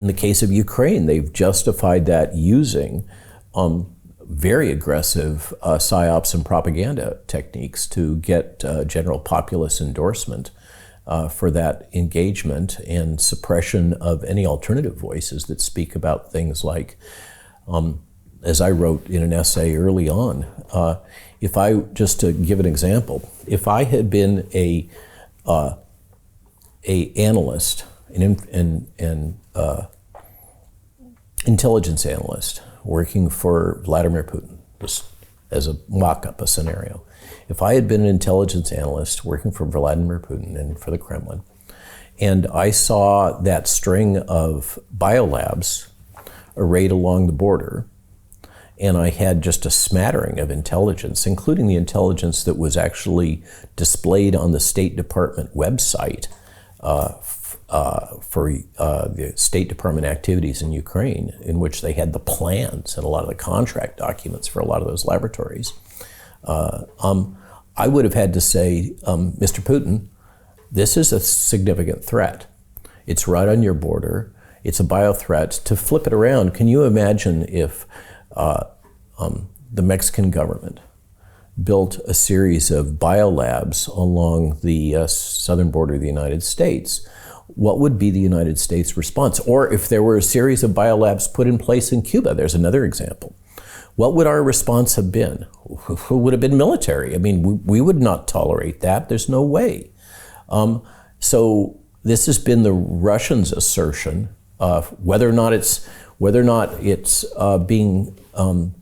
In the case of Ukraine, they've justified that using very aggressive psyops and propaganda techniques to get general populace endorsement for that engagement and suppression of any alternative voices that speak about things like, as I wrote in an essay early on, just to give an example, if I had been a analyst, an intelligence analyst working for Vladimir Putin, just as a mock-up, a scenario. If I had been an intelligence analyst working for Vladimir Putin and for the Kremlin, and I saw that string of biolabs arrayed along the border, and I had just a smattering of intelligence, including the intelligence that was actually displayed on the State Department website for the State Department activities in Ukraine, in which they had the plans and a lot of the contract documents for a lot of those laboratories. I would have had to say, Mr. Putin, this is a significant threat. It's right on your border. It's a bio threat. To flip it around, can you imagine if the Mexican government built a series of biolabs along the southern border of the United States? What would be the United States response? Or if there were a series of biolabs put in place in Cuba, there's another example. What would our response have been? Who would have been military? I mean, we would not tolerate that. There's no way. So this has been the Russians' assertion, whether or not it's being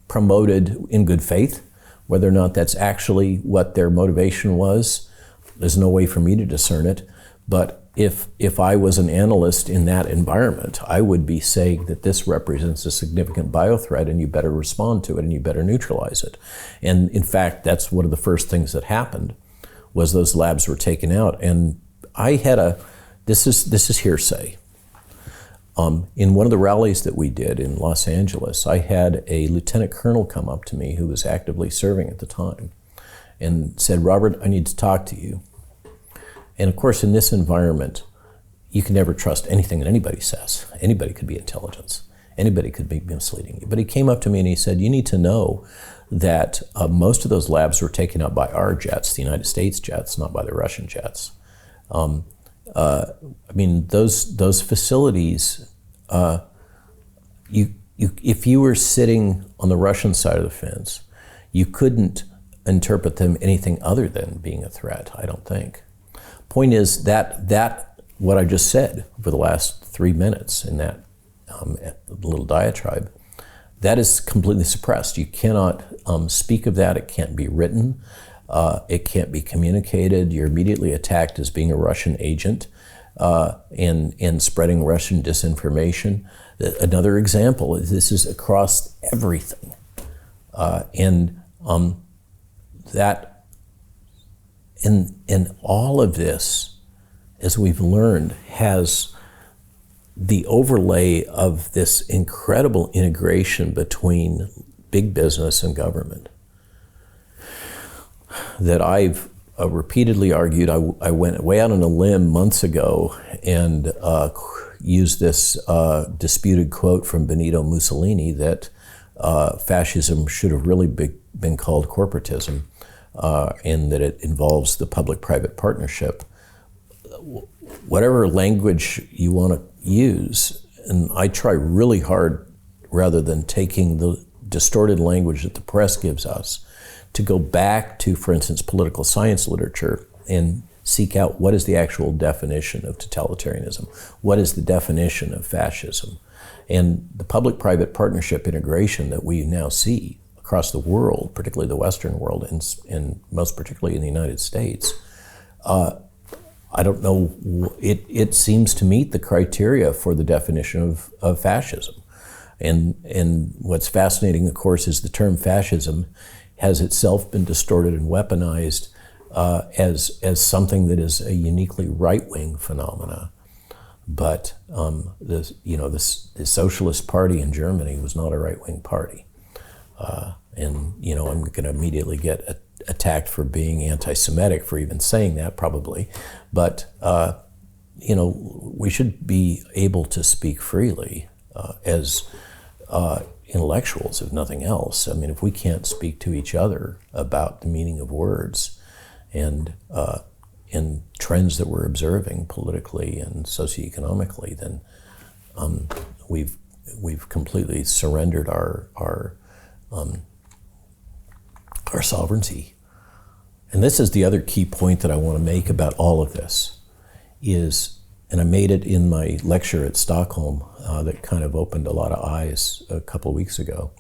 promoted in good faith, whether or not that's actually what their motivation was. There's no way for me to discern it. But if I was an analyst in that environment, I would be saying that this represents a significant biothreat and you better respond to it and you better neutralize it. And in fact, that's one of the first things that happened, was those labs were taken out. And I had this is hearsay. In one of the rallies that we did in Los Angeles, I had a lieutenant colonel come up to me who was actively serving at the time and said, "Robert, I need to talk to you." And of course, in this environment, you can never trust anything that anybody says. Anybody could be intelligence. Anybody could be misleading you. But he came up to me and he said, "You need to know that most of those labs were taken out by our jets, the United States jets, not by the Russian jets." I mean, those facilities, if you were sitting on the Russian side of the fence, you couldn't interpret them anything other than being a threat, I don't think. Point is that what I just said for the last 3 minutes in that little diatribe, that is completely suppressed. You cannot speak of that. It can't be written. It can't be communicated. You're immediately attacked as being a Russian agent and spreading Russian disinformation. Another example is this is across everything. And all of this, as we've learned, has the overlay of this incredible integration between big business and government that I've repeatedly argued. I went way out on a limb months ago and used this disputed quote from Benito Mussolini that fascism should have really been called corporatism, and that it involves the public-private partnership. Whatever language you want to use, and I try really hard, rather than taking the distorted language that the press gives us, to go back to, for instance, political science literature and seek out what is the actual definition of totalitarianism, what is the definition of fascism. And the public-private partnership integration that we now see across the world, particularly the Western world, and most particularly in the United States, I don't know, it seems to meet the criteria for the definition of fascism. And what's fascinating, of course, is the term fascism has itself been distorted and weaponized as something that is a uniquely right-wing phenomena. But the Socialist Party in Germany was not a right-wing party. And I'm going to immediately get attacked for being anti-Semitic for even saying that, probably. But we should be able to speak freely as intellectuals, if nothing else. I mean, if we can't speak to each other about the meaning of words and trends that we're observing politically and socioeconomically, then we've completely surrendered our sovereignty. And this is the other key point that I want to make about all of this is, and I made it in my lecture at Stockholm that kind of opened a lot of eyes a couple of weeks ago.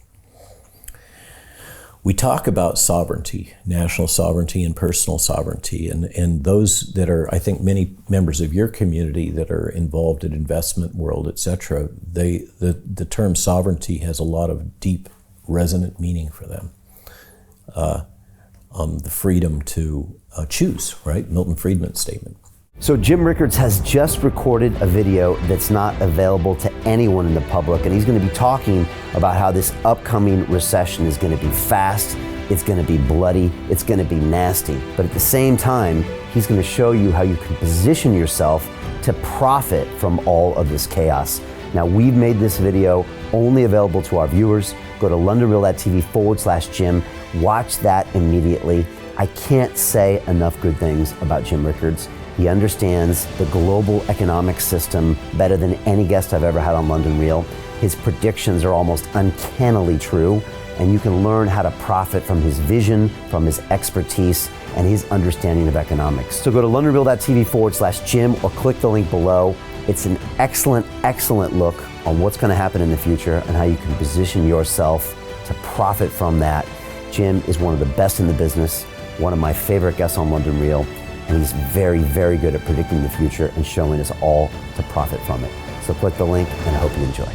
We talk about sovereignty, national sovereignty and personal sovereignty, and those that are, I think many members of your community that are involved in investment world, et cetera, the term sovereignty has a lot of deep, resonant meaning for them. The freedom to choose, right? Milton Friedman's statement. So Jim Rickards has just recorded a video that's not available to anyone in the public, and he's going to be talking about how this upcoming recession is going to be fast, it's going to be bloody, it's going to be nasty. But at the same time, he's going to show you how you can position yourself to profit from all of this chaos. Now, we've made this video only available to our viewers. Go to londonreal.tv/Jim. Watch that immediately. I can't say enough good things about Jim Rickards. He understands the global economic system better than any guest I've ever had on London Real. His predictions are almost uncannily true, and you can learn how to profit from his vision, from his expertise, and his understanding of economics. So go to londonreal.tv/Jim or click the link below. It's an excellent, excellent look on what's going to happen in the future and how you can position yourself to profit from that. Jim is one of the best in the business, one of my favorite guests on London Real, and he's very, very good at predicting the future and showing us all to profit from it. So click the link, and I hope you enjoy.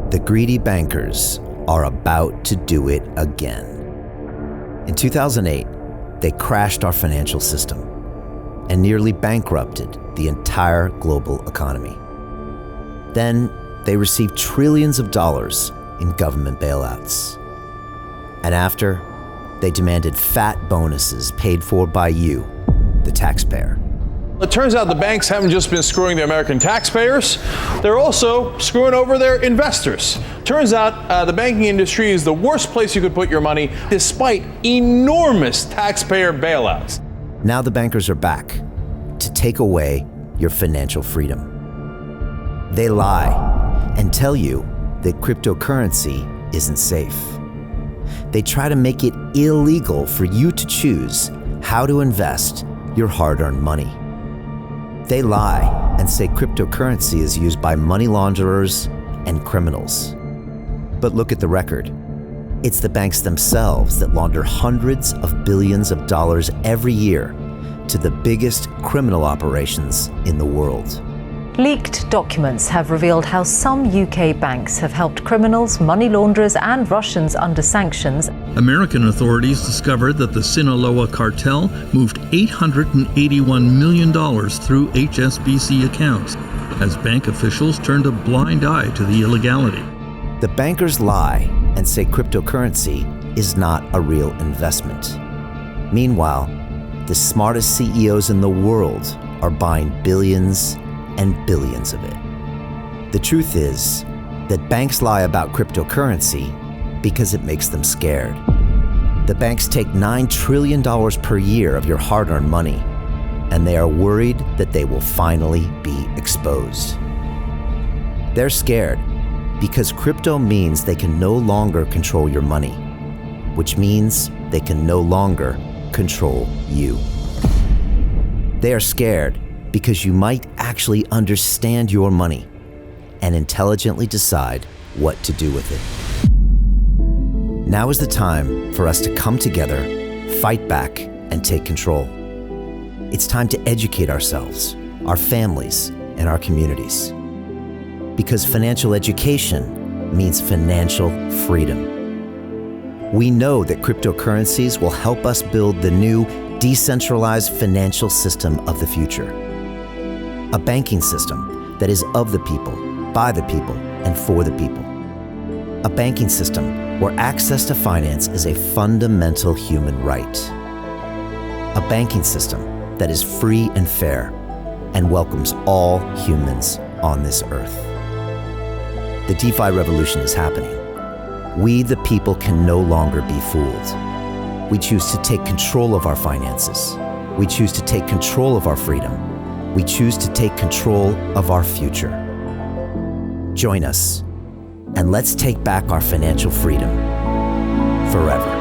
The greedy bankers are about to do it again. In 2008, they crashed our financial system and nearly bankrupted the entire global economy. Then they received trillions of dollars in government bailouts. And after, they demanded fat bonuses paid for by you, the taxpayer. It turns out the banks haven't just been screwing the American taxpayers, they're also screwing over their investors. Turns out the banking industry is the worst place you could put your money, despite enormous taxpayer bailouts. Now the bankers are back to take away your financial freedom. They lie and tell you that cryptocurrency isn't safe. They try to make it illegal for you to choose how to invest your hard-earned money. They lie and say cryptocurrency is used by money launderers and criminals. But look at the record. It's the banks themselves that launder hundreds of billions of dollars every year to the biggest criminal operations in the world. Leaked documents have revealed how some UK banks have helped criminals, money launderers and Russians under sanctions. American authorities discovered that the Sinaloa cartel moved $881 million through HSBC accounts as bank officials turned a blind eye to the illegality. The bankers lie and say cryptocurrency is not a real investment. Meanwhile, the smartest CEOs in the world are buying billions and billions of it. The truth is that banks lie about cryptocurrency because it makes them scared. The banks take $9 trillion per year of your hard-earned money, and they are worried that they will finally be exposed. They're scared because crypto means they can no longer control your money, which means they can no longer control you. They are scared because you might actually understand your money and intelligently decide what to do with it. Now is the time for us to come together, fight back, and take control. It's time to educate ourselves, our families, and our communities. Because financial education means financial freedom. We know that cryptocurrencies will help us build the new decentralized financial system of the future. A banking system that is of the people, by the people, and for the people. A banking system where access to finance is a fundamental human right. a banking system that is free and fair and welcomes all humans on this earth. The DeFi revolution is happening. We, the people, can no longer be fooled. We choose to take control of our finances. We choose to take control of our freedom. We choose to take control of our future. Join us, and let's take back our financial freedom forever.